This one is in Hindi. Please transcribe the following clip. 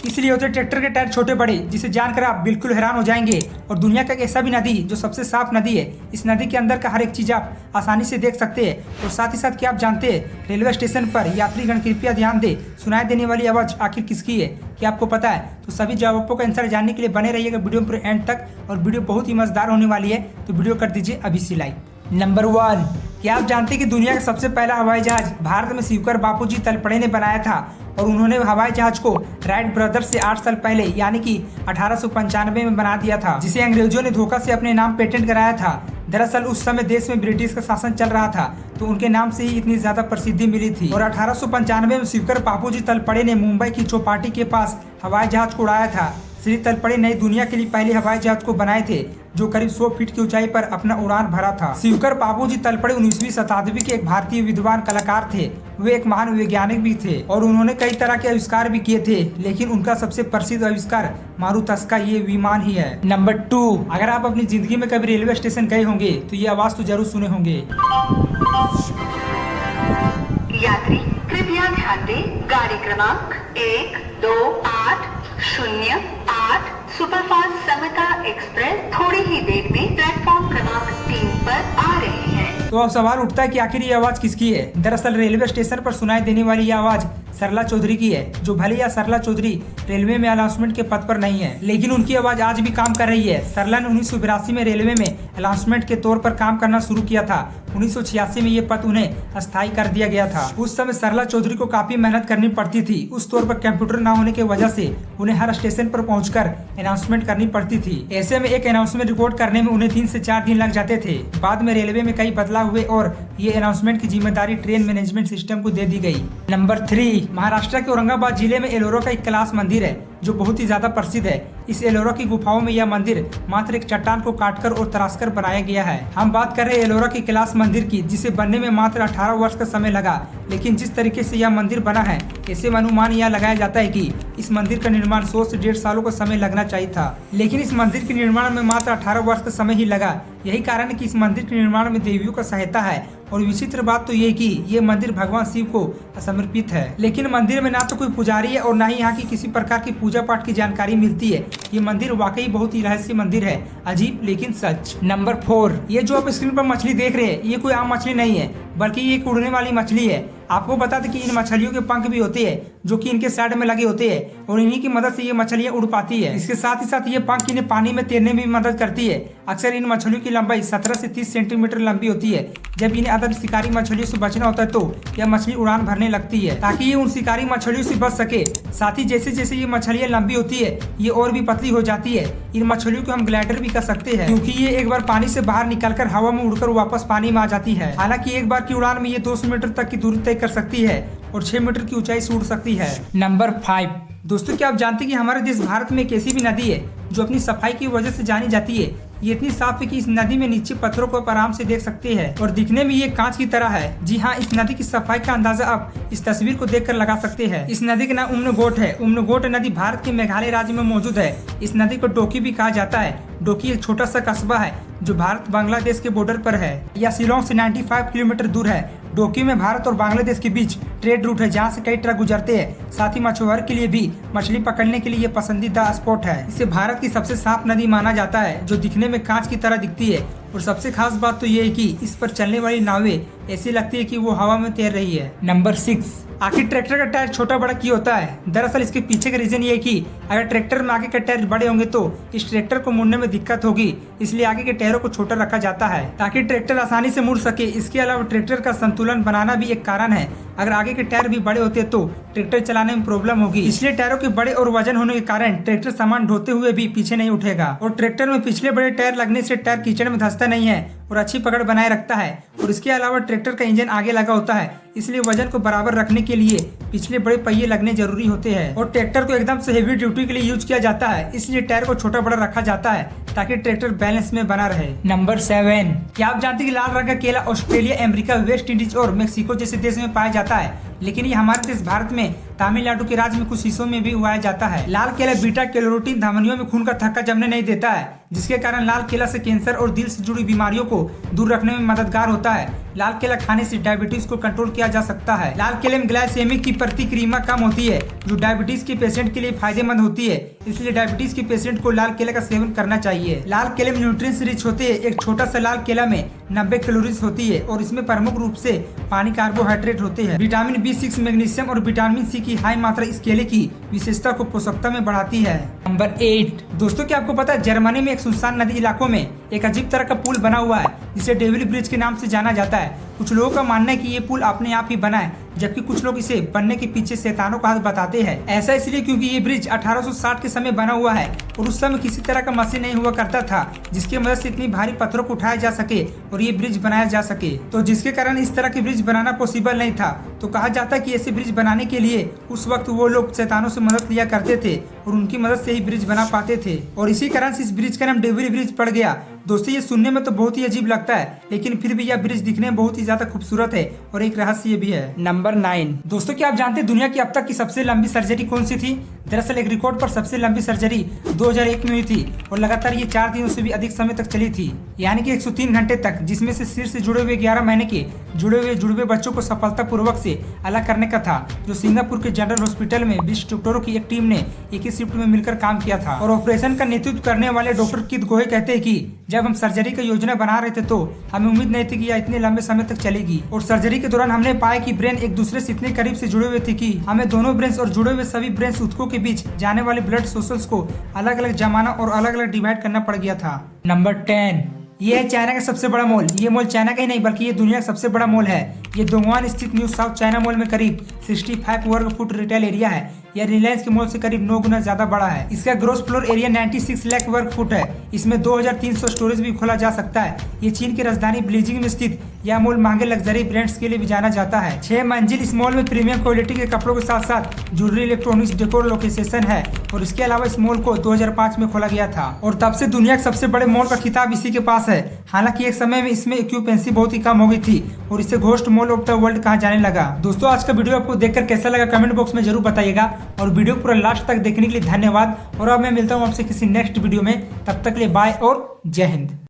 इसलिए होते ट्रैक्टर के टायर छोटे बड़े, जिसे जानकर आप बिल्कुल हैरान हो जाएंगे। और दुनिया का एक ऐसा भी नदी जो सबसे साफ नदी है, इस नदी के अंदर का हर एक चीज आप आसानी से देख सकते हैं। और साथ ही साथ क्या आप जानते हैं रेलवे स्टेशन पर यात्रीगण कृपया ध्यान दे, सुनाई देने वाली आवाज आखिर किसकी है, क्या आपको पता है? तो सभी जवाबों का आंसर जानने के लिए बने रहिएगा वीडियो पर एंड तक। और वीडियो बहुत ही मजेदार होने वाली है, तो वीडियो कर दीजिए अभी से लाइक। नंबर 1, क्या आप जानते हैं कि दुनिया का सबसे पहला हवाई जहाज भारत में शिवकर बापूजी तलपड़े ने बनाया था। और उन्होंने हवाई जहाज को राइट ब्रदर्स से 8 साल पहले यानी कि 1895 में बना दिया था, जिसे अंग्रेजों ने धोखा से अपने नाम पेटेंट कराया था। दरअसल उस समय देश में ब्रिटिश का शासन चल रहा था, तो उनके नाम से ही इतनी ज्यादा प्रसिद्धि मिली थी। और 1895 में शिवकर बापूजी तलपड़े ने मुंबई की चौपाटी के पास हवाई जहाज को उड़ाया था। श्री तलपड़े नई दुनिया के लिए पहले हवाई जहाज को बनाए थे, जो करीब 100 फीट की ऊंचाई पर अपना उड़ान भरा था। शिवकर बापूजी तलपड़े 19वीं शताब्दी के एक भारतीय विद्वान कलाकार थे। वे एक महान वैज्ञानिक भी थे और उन्होंने कई तरह के आविष्कार भी किए थे, लेकिन उनका सबसे प्रसिद्ध आविष्कार मारुतस्का ये विमान ही है। नंबर 2, अगर आप अपनी जिंदगी में कभी रेलवे स्टेशन गए होंगे तो ये आवाज तो जरूर सुने होंगे। यात्री कृपया ध्यान दें, गाड़ी क्रमांक 128008 सुपरफास्ट समता एक्सप्रेस थोड़ी ही देर में प्लेटफॉर्म क्रमांक 3 पर आ रही है। तो अब सवाल उठता है कि आखिर ये आवाज किसकी है? दरअसल रेलवे स्टेशन पर सुनाई देने वाली ये आवाज सरला चौधरी की है, जो भले या सरला चौधरी रेलवे में अनाउंसमेंट के पद पर नहीं है, लेकिन उनकी आवाज आज भी काम कर रही है। सरला ने 1982 में रेलवे में अनाउंसमेंट के तौर पर काम करना शुरू किया था। 1986 में ये पद उन्हें अस्थायी कर दिया गया था। उस समय सरला चौधरी को काफी मेहनत करनी पड़ती थी। उस तौर पर कंप्यूटर न होने की वजह से उन्हें हर स्टेशन पर पहुंचकर अनाउंसमेंट करनी पड़ती थी। ऐसे में एक अनाउंसमेंट रिकॉर्ड करने में उन्हें 3 से 4 दिन लग जाते थे। बाद में रेलवे में कई बदलाव हुए और ये अनाउंसमेंट की जिम्मेदारी ट्रेन मैनेजमेंट सिस्टम को दे दी गई। नंबर 3, महाराष्ट्र के औरंगाबाद जिले में एलोरा का एक कैलाश मंदिर है, जो बहुत ही ज्यादा प्रसिद्ध है। इस एलोरा की गुफाओं में यह मंदिर मात्र एक चट्टान को काटकर और तराशकर बनाया गया है। हम बात कर रहे हैं एलोरा के कैलाश मंदिर की, जिसे बनने में मात्र 18 वर्ष का समय लगा। लेकिन जिस तरीके से यह मंदिर बना है, ऐसे में अनुमान यह लगाया जाता है कि इस मंदिर का निर्माण 100 से 1.5 सालों का समय लगना चाहिए था, लेकिन इस मंदिर के निर्माण में मात्र 18 वर्ष का समय ही लगा। यही कारण है कि इस मंदिर के निर्माण में देवियों का सहायता है। और विचित्र बात तो ये कि ये मंदिर भगवान शिव को समर्पित है, लेकिन मंदिर में ना तो कोई पुजारी है और ना ही यहाँ की किसी प्रकार की पूजा पाठ की जानकारी मिलती है। ये मंदिर वाकई बहुत ही रहस्य मंदिर है, अजीब लेकिन सच। नंबर 4, ये जो आप स्क्रीन पर मछली देख रहे हैं, ये कोई आम मछली नहीं है, बल्कि ये एक उड़ने वाली मछली है। आपको बता दें कि इन मछलियों के पंख भी होते हैं, जो कि इनके साइड में लगे होते हैं, और इन्हीं की मदद से ये मछलियां उड़ पाती है। इसके साथ ही साथ ये पंख इन्हें पानी में तैरने में भी मदद करती है। अक्सर इन मछलियों की लंबाई 17 से 30 सेंटीमीटर लंबी होती है। जब इन्हें अदर शिकारी मछलियों से बचना होता है तो यह मछली उड़ान भरने लगती है, ताकि ये उन शिकारी मछलियों से बच सके। साथ ही जैसे जैसे ये मछलियां लंबी होती है, ये और भी पतली हो जाती है। इन मछलियों को हम ग्लाइडर भी कर सकते हैं, क्योंकि ये एक बार पानी से बाहर निकलकर हवा में उड़कर वापस पानी में आ जाती है। हालांकि एक बार की उड़ान में ये 200 मीटर तक की दूरी तय कर सकती है और 6 मीटर की ऊंचाई से उड़ सकती है। नंबर 5, दोस्तों क्या आप जानते हैं कि हमारे देश भारत में एक ऐसी भी नदी है जो अपनी सफाई की वजह से जानी जाती है। ये इतनी साफ है कि इस नदी में नीचे पत्थरों को आप आराम से देख सकते हैं और दिखने में ये कांच की तरह है। जी हाँ, इस नदी की सफाई का अंदाजा आप इस तस्वीर को देखकर लगा सकते हैं। इस नदी का नाम उम्नगोट है। उम्नगोट नदी भारत के मेघालय राज्य में मौजूद है। इस नदी को डोकी भी कहा जाता है। डोकी एक छोटा सा कस्बा है जो भारत बांग्लादेश के बॉर्डर पर है। यह शिलोंग से 95 किलोमीटर दूर है। डोकी में भारत और बांग्लादेश के बीच ट्रेड रूट है, जहाँ से कई ट्रक गुजरते हैं। साथ ही मछुआरों के लिए भी मछली पकड़ने के लिए ये पसंदीदा स्पॉट है। इसे भारत की सबसे साफ नदी माना जाता है, जो दिखने में कांच की तरह दिखती है। और सबसे खास बात तो ये है कि इस पर चलने वाली नावें ऐसी लगती है कि वो हवा में तैर रही है। नंबर 6, आखिर ट्रैक्टर का टायर छोटा बड़ा क्यों होता है? दरअसल इसके पीछे का रीजन ये है कि अगर ट्रैक्टर में आगे के टायर बड़े होंगे तो इस ट्रैक्टर को मुड़ने में दिक्कत होगी, इसलिए आगे के टायरों को छोटा रखा जाता है ताकि ट्रैक्टर आसानी से मुड़ सके। इसके अलावा ट्रैक्टर का संतुलन बनाना भी एक कारण है। अगर आगे के टायर भी बड़े होते तो ट्रैक्टर चलाने में प्रॉब्लम होगी, इसलिए टायरों के बड़े और वजन होने के कारण ट्रैक्टर सामान ढोते हुए भी पीछे नहीं उठेगा। और ट्रैक्टर में पिछले बड़े टायर लगने से टायर कीचड़ में धंसता नहीं है और अच्छी पकड़ बनाए रखता है। और इसके अलावा ट्रैक्टर का इंजन आगे लगा होता है, इसलिए वजन को बराबर रखने के लिए पिछले बड़े पहिए लगने जरूरी होते हैं। और ट्रैक्टर को एकदम से हेवी ड्यूटी के लिए यूज किया जाता है, इसलिए टायर को छोटा बड़ा रखा जाता है ताकि ट्रैक्टर बैलेंस में बना रहे। नंबर 7, क्या आप जानते हैं कि लाल रंग का केला ऑस्ट्रेलिया, अमेरिका, वेस्ट इंडीज और मेक्सिको जैसे देश में पाया जाता है, लेकिन ये हमारे देश भारत में तमिलनाडु के राज्य में कुछ हिस्सों में भी उगाया जाता है। लाल केला बीटा कैरोटीन धमनियों में खून का थक्का जमने नहीं देता है, जिसके कारण लाल केला से कैंसर और दिल से जुड़ी बीमारियों को दूर रखने में मददगार होता है। लाल केला खाने से डायबिटीज को कंट्रोल किया जा सकता है। लाल केले में ग्लाइसेमिक की प्रतिक्रिया कम होती है, जो डायबिटीज के पेशेंट के लिए फायदेमंद होती है। इसलिए डायबिटीज के पेशेंट को लाल केले का सेवन करना चाहिए। लाल केले में न्यूट्रिएंट्स रिच होते हैं। एक छोटा सा लाल केला में 90 कैलोरीज होती है और इसमें प्रमुख रूप से पानी, कार्बोहाइड्रेट होते हैं। विटामिन B6, मैग्नीशियम और विटामिन C की हाई मात्रा इस केले की विशेषता को पोषकता में बढ़ाती है। नंबर 8 दोस्तों, क्या आपको पता है जर्मनी में एक सुनसान नदी इलाकों में एक अजीब तरह का पुल बना हुआ है जिसे डेविल ब्रिज के नाम से जाना जाता है। कुछ लोगों का मानना है कि ये पुल अपने आप ही बना है, जबकि कुछ लोग इसे बनने के पीछे शैतानों का हाथ बताते हैं। ऐसा इसलिए क्योंकि ये ब्रिज 1860 के समय बना हुआ है और उस समय किसी तरह का मशीन नहीं हुआ करता था जिसकी मदद से इतनी भारी पत्थरों को उठाया जा सके और ये ब्रिज बनाया जा सके। तो जिसके कारण इस तरह के ब्रिज बनाना पॉसिबल नहीं था। तो कहा जाता है कि ऐसे ब्रिज बनाने के लिए उस वक्त वो लोग शैतानों से मदद लिया करते थे और उनकी मदद से ही ब्रिज बना पाते थे और इसी कारण से इस ब्रिज का नाम डेविल ब्रिज पड़ गया। दोस्तों, ये सुनने में तो बहुत ही अजीब लगता है, लेकिन फिर भी यह ब्रिज दिखने में बहुत ही ज्यादा खूबसूरत है और एक रहस्य भी है। नंबर 9 दोस्तों, क्या आप जानते हैं दुनिया की अब तक की सबसे लंबी सर्जरी कौन सी थी? दरअसल एक रिकॉर्ड पर सबसे लंबी सर्जरी 2001 में हुई थी और लगातार ये 4 दिनों से भी अधिक समय तक चली थी, यानी कि 103 घंटे तक, जिसमें से सिर से जुड़े हुए 11 महीने के जुड़े बच्चों को सफलतापूर्वक से अलग करने का था, जो सिंगापुर के जनरल हॉस्पिटल में 20 डॉक्टरों की एक टीम ने एक ही शिफ्ट में मिलकर काम किया था। और ऑपरेशन का नेतृत्व करने वाले डॉक्टर कित गोहे कहते हैं कि जब हम सर्जरी की योजना बना रहे थे तो हमें उम्मीद नहीं थी कि यह इतने लंबे समय तक चलेगी और सर्जरी के दौरान हमने पाया कि ब्रेन एक दूसरे से इतने करीब से जुड़े हुए थे कि हमें दोनों ब्रेन और जुड़े हुए सभी ब्रेन ऊतकों के बीच जाने वाले ब्लड सोर्सेस को अलग अलग जमाना और अलग अलग डिवाइड करना पड़ गया था। नंबर 10 ये है चाइना का सबसे बड़ा मॉल। ये मॉल चाइना का ही नहीं बल्कि ये दुनिया का सबसे बड़ा मॉल है। ये दोंगवान स्थित न्यू साउथ चाइना मॉल में करीब 65 वर्ग फुट रिटेल एरिया है। यह रिलायंस के मॉल से करीब 9 गुना ज्यादा बड़ा है। इसका ग्रोस फ्लोर एरिया 96 लाख वर्ग फुट है। इसमें 2300 स्टोरेज भी खोला जा सकता है। ये चीन की राजधानी बीजिंग में स्थित यह मॉल महंगे लग्जरी ब्रांड्स के लिए भी जाना जाता है। 6 मंजिल इस मॉल में प्रीमियम क्वालिटी के कपड़ों के साथ साथ ज्वेलरी, इलेक्ट्रॉनिक्स, डेकोर लोकेशन है और इसके अलावा इस मॉल को 2005 में खोला गया था और तब से दुनिया के सबसे बड़े मॉल का खिताब इसी के पास है। हालांकि एक समय में इसमें ऑक्यूपेंसी बहुत ही कम हो गई थी और इसे ghost mall of the world कहा जाने लगा। दोस्तों, आज का वीडियो आपको देखकर कैसा लगा कमेंट बॉक्स में जरूर बताइएगा और वीडियो पूरा लास्ट तक देखने के लिए धन्यवाद। और अब मैं मिलता हूँ आपसे किसी नेक्स्ट वीडियो में, तब तक के लिए बाय और जय हिंद।